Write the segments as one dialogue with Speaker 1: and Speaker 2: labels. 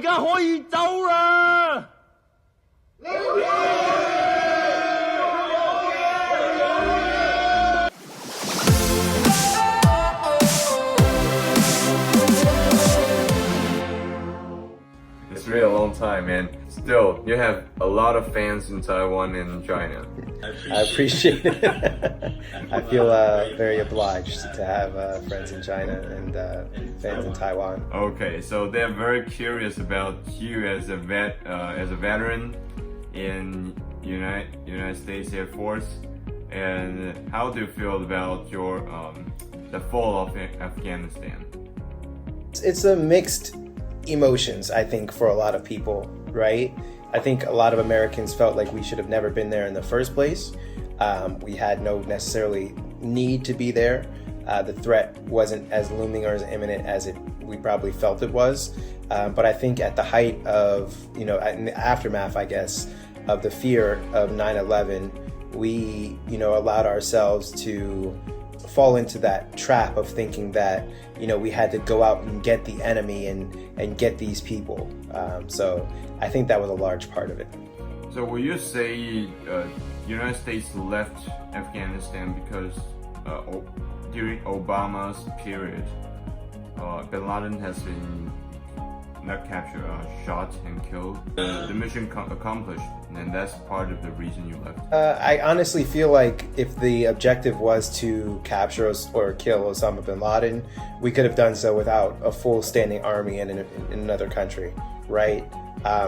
Speaker 1: 家可以走啦。
Speaker 2: It's really a long time, man. Still, you have a lot of fans in Taiwan and China.
Speaker 3: I appreciate it. I feel very obliged to have friends in China and fans in Taiwan.
Speaker 2: Okay, so they're very curious about you as a veteran in United States Air Force, and how do you feel about your the fall of Afghanistan?
Speaker 3: It's a mixed emotions, I think, for a lot of people, right? I think a lot of Americans felt like we should have never been there in the first place. We had no necessarily need to be there. The threat wasn't as looming or as imminent as we probably felt it was. But I think at the height of, in the aftermath, I guess, of the fear of 9/11, we, allowed ourselves to fall into that trap of thinking that, we had to go out and get the enemy and get these people. So I think that was a large part of it.
Speaker 2: So will you say United States left Afghanistan because during Obama's period, Bin Laden has been not captured, shot and killed? The mission accomplished, and that's part of the reason you left.
Speaker 3: I honestly feel like if the objective was to capture or kill Osama bin Laden, we could have done so without a full standing army in another country, right?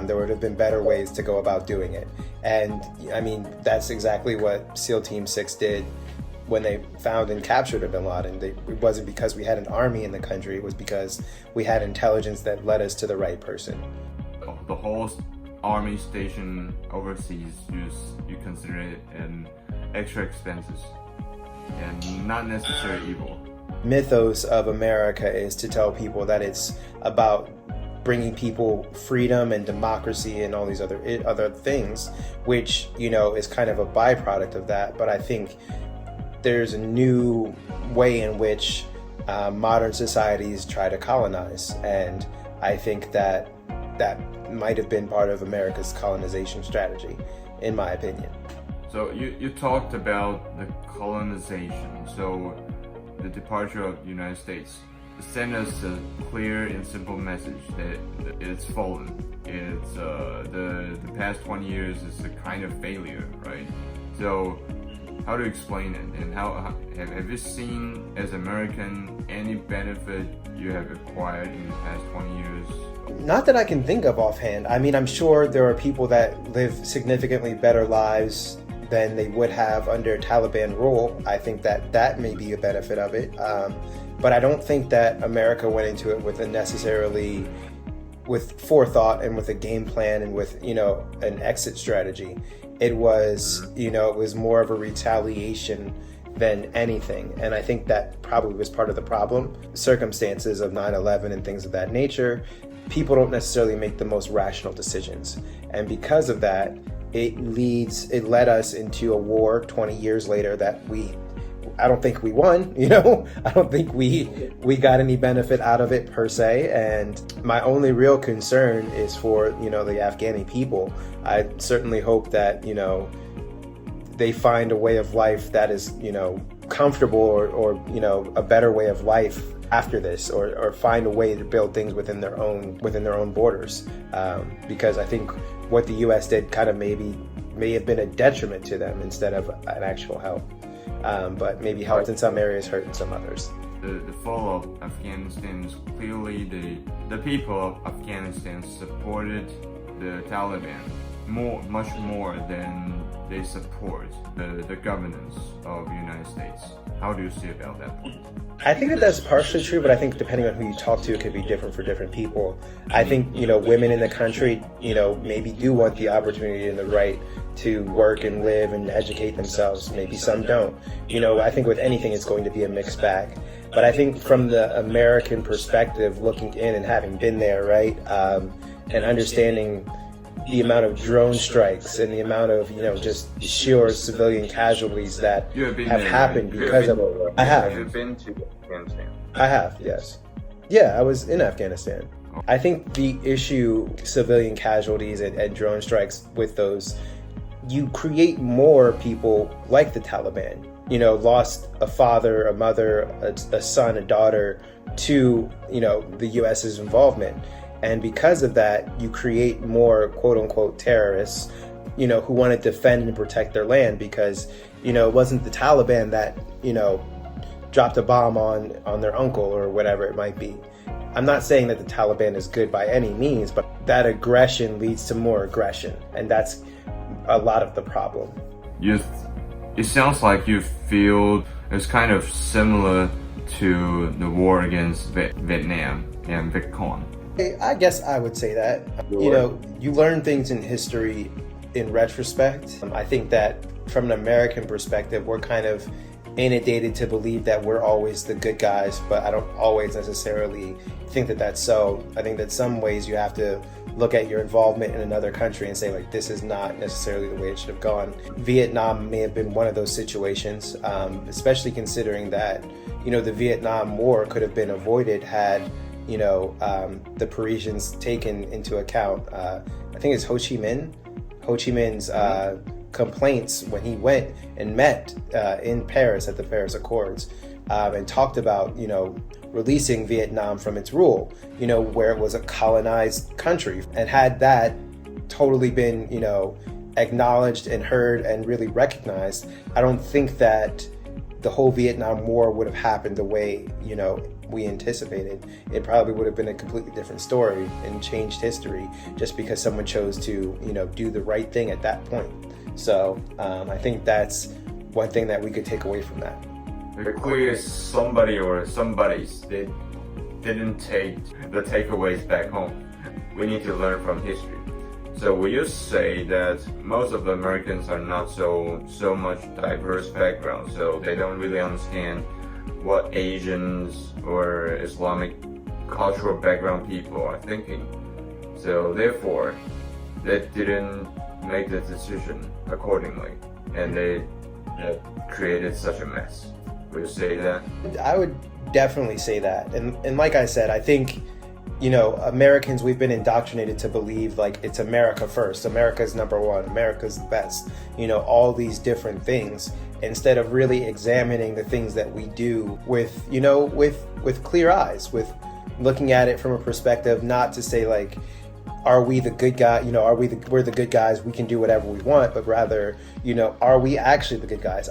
Speaker 3: There would have been better ways to go about doing it. And I mean, that's exactly what SEAL Team 6 did when they found and captured bin Laden. It wasn't because we had an army in the country, it was because we had intelligence that led us to the right person.
Speaker 2: The whole army station overseas, you consider it an extra expenses and not necessarily evil.
Speaker 3: Mythos of America is to tell people that it's about bringing people freedom and democracy and all these other things, which, is kind of a byproduct of that. But I think there's a new way in which modern societies try to colonize, and I think that might have been part of America's colonization strategy, in my opinion.
Speaker 2: So you talked about the colonization. So the departure of the United States sent us a clear and simple message that it's fallen. It's the past 20 years is a kind of failure, right? So how to explain it, and how have you seen as American any benefit you have acquired in the past 20 years?
Speaker 3: Not that I can think of offhand. I mean, I'm sure there are people that live significantly better lives than they would have under Taliban rule. I think that may be a benefit of it. But I don't think that America went into it with forethought and with a game plan and with, an exit strategy. It was, it was more of a retaliation than anything. And I think that probably was part of the problem. Circumstances of 9/11 and things of that nature, people don't necessarily make the most rational decisions. And because of that, it led us into a war 20 years later that I don't think we won, I don't think we got any benefit out of it per se. And my only real concern is for, the Afghani people. I certainly hope that, they find a way of life that is, comfortable or a better way of life after this, or find a way to build things within their own borders. Because I think what the U.S. did kind of may have been a detriment to them instead of an actual help. But maybe helped in some areas, hurt in some others.
Speaker 2: The fall of Afghanistan is clearly the people of Afghanistan supported the Taliban much more than they support the governance of the United States. How do you see about that point?
Speaker 3: I think that's partially true, but I think depending on who you talk to, it could be different for different people. I think, women in the country, maybe do want the opportunity and the right to work and live and educate themselves. Maybe some don't. I think with anything, it's going to be a mixed bag. But I think from the American perspective, looking in and having been there, right, and understanding the amount of drone strikes and the amount of, just sheer civilian casualties that have happened because of it. I have.
Speaker 2: Have you been to Afghanistan?
Speaker 3: I have, yes. Yeah, I was in Afghanistan. I think the issue, civilian casualties and drone strikes with those, you create more people like the Taliban, lost a father, a mother, a son, a daughter to, the US's involvement. And because of that, you create more quote unquote terrorists, who want to defend and protect their land because, it wasn't the Taliban that, dropped a bomb on their uncle or whatever it might be. I'm not saying that the Taliban is good by any means, but that aggression leads to more aggression. And that's a lot of the problem.
Speaker 2: It sounds like you feel it's kind of similar to the war against Vietnam and Vietcong.
Speaker 3: I guess I would say that. You learn things in history in retrospect. I think that from an American perspective, we're kind of inundated to believe that we're always the good guys, but I don't always necessarily think that that's so. I think that some ways you have to look at your involvement in another country and say, like, this is not necessarily the way it should have gone. Vietnam may have been one of those situations, especially considering that, the Vietnam War could have been avoided had, the Parisians taken into account. I think it's Ho Chi Minh. Ho Chi Minh's complaints when he went and met in Paris at the Paris Accords and talked about, releasing Vietnam from its rule, where it was a colonized country. And had that totally been, acknowledged and heard and really recognized, I don't think that the whole Vietnam War would have happened the way, we anticipated. It probably would have been a completely different story and changed history just because someone chose to, do the right thing at that point. So I think that's one thing that we could take away from that.
Speaker 2: Clearly somebody or somebody's they didn't take the takeaways back home. We need to learn from history. So will you say that most of the Americans are not so much diverse background, so they don't really understand what Asians or Islamic cultural background people are thinking? So therefore, they didn't make the decision accordingly, and they created such a mess. Would you say that?
Speaker 3: I would definitely say that. And like I said, I think, Americans, we've been indoctrinated to believe like it's America first. America's number one. America's the best. All these different things, instead of really examining the things that we do with clear eyes, with looking at it from a perspective, not to say like, are we the good guy? We're the good guys. We can do whatever we want, but rather, are we actually the good guys?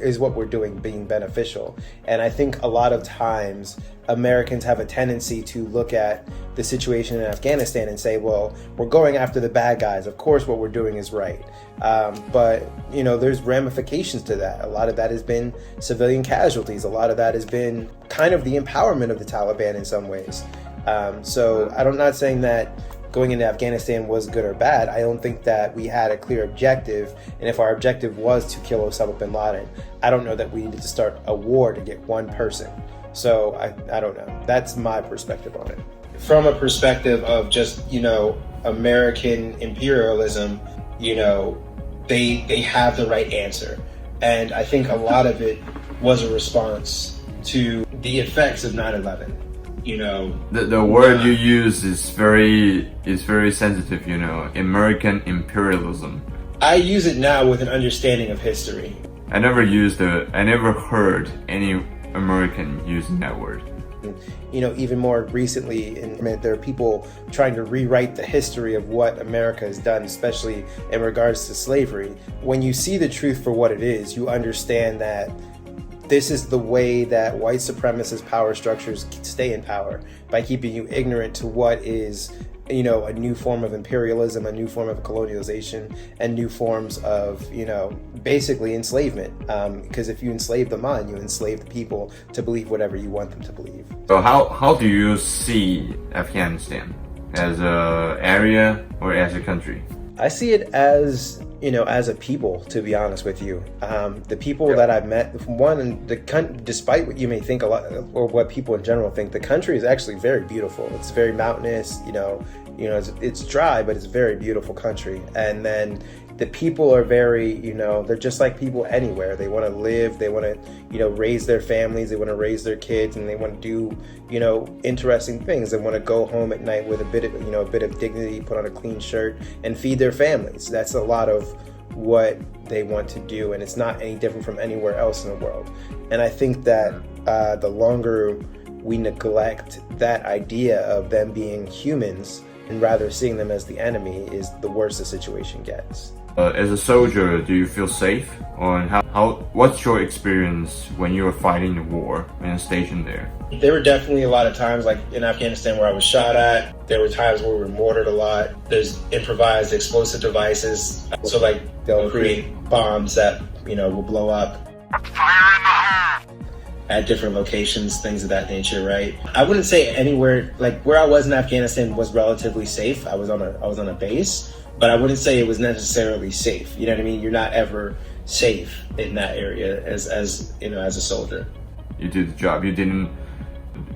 Speaker 3: Is what we're doing being beneficial? And I think a lot of times Americans have a tendency to look at the situation in Afghanistan and say, well, we're going after the bad guys. Of course, what we're doing is right. But, there's ramifications to that. A lot of that has been civilian casualties. A lot of that has been kind of the empowerment of the Taliban in some ways. So I'm not saying that going into Afghanistan was good or bad. I don't think that we had a clear objective, and if our objective was to kill Osama bin Laden, I don't know that we needed to start a war to get one person. So I don't know. That's my perspective on it. From a perspective of just, American imperialism, they have the right answer. And I think a lot of it was a response to the effects of 9/11.
Speaker 2: The word you use is very sensitive, American imperialism.
Speaker 3: I use it now with an understanding of history.
Speaker 2: I never heard any American using that word.
Speaker 3: Even more recently, there are people trying to rewrite the history of what America has done, especially in regards to slavery. When you see the truth for what it is, you understand that this is the way that white supremacist power structures stay in power, by keeping you ignorant to what is, a new form of imperialism, a new form of colonialization, and new forms of, basically enslavement. Because if you enslave the mind, you enslave the people to believe whatever you want them to believe.
Speaker 2: So how do you see Afghanistan? As an area or as a country?
Speaker 3: I see it as as a people, to be honest with you, the people that I've met, despite what you may think a lot, or what people in general think, the country is actually very beautiful. It's very mountainous, it's dry, but it's a very beautiful country. And then the people are very, they're just like people anywhere. They want to live, they want to, raise their families, they want to raise their kids, and they want to do, interesting things. They want to go home at night with a bit of dignity, put on a clean shirt, and feed their families. That's a lot of what they want to do, and it's not any different from anywhere else in the world. And I think that the longer we neglect that idea of them being humans and rather seeing them as the enemy, is the worse the situation gets.
Speaker 2: As a soldier, do you feel safe? Or what's your experience when you were fighting the war and stationed there?
Speaker 3: There were definitely a lot of times, like in Afghanistan, where I was shot at. There were times where we were mortared a lot. There's improvised explosive devices. So like they'll create bombs that, will blow up. Fire in the hole! At different locations, things of that nature, right? I wouldn't say anywhere, like where I was in Afghanistan was relatively safe. I was on a base, but I wouldn't say it was necessarily safe. You know what I mean? You're not ever safe in that area as a soldier.
Speaker 2: You did the job. You didn't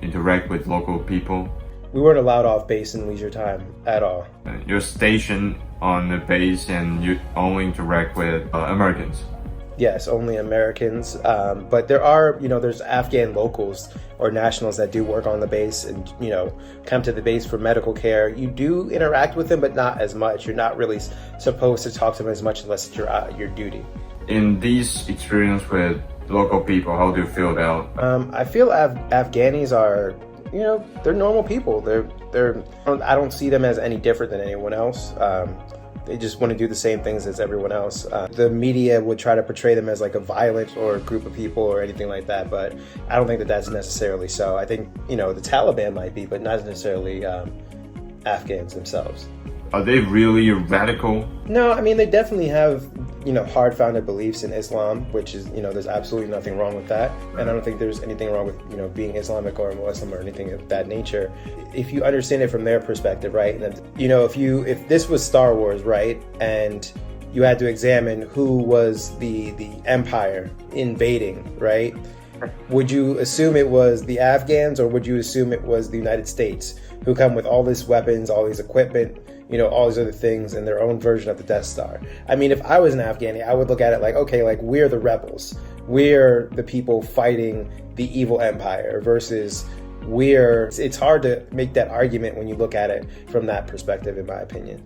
Speaker 2: interact with local people.
Speaker 3: We weren't allowed off base in leisure time at all.
Speaker 2: You're stationed on the base and you only interact with Americans.
Speaker 3: Yes, only Americans. But there are, there's Afghan locals or nationals that do work on the base and, come to the base for medical care. You do interact with them, but not as much. You're not really supposed to talk to them as much unless it's your duty.
Speaker 2: In these experience with local people, how do you feel about?
Speaker 3: I feel Afghanis are, they're normal people. I don't see them as any different than anyone else. They just want to do the same things as everyone else. The media would try to portray them as like a violent or a group of people or anything like that, but I don't think that that's necessarily so. I think, the Taliban might be, but not necessarily Afghans themselves.
Speaker 2: Are they really radical?
Speaker 3: No, I mean, they definitely have, hard-founded beliefs in Islam, which is, there's absolutely nothing wrong with that. And I don't think there's anything wrong with, being Islamic or Muslim or anything of that nature. If you understand it from their perspective, right? And, if this was Star Wars, right? And you had to examine who was the empire invading, right? Would you assume it was the Afghans, or would you assume it was the United States, who come with all these weapons, all these equipment, all these other things, and their own version of the Death Star? I mean, if I was an Afghani, I would look at it like, okay, like we're the rebels. We're the people fighting the evil empire versus it's hard to make that argument when you look at it from that perspective, in my opinion.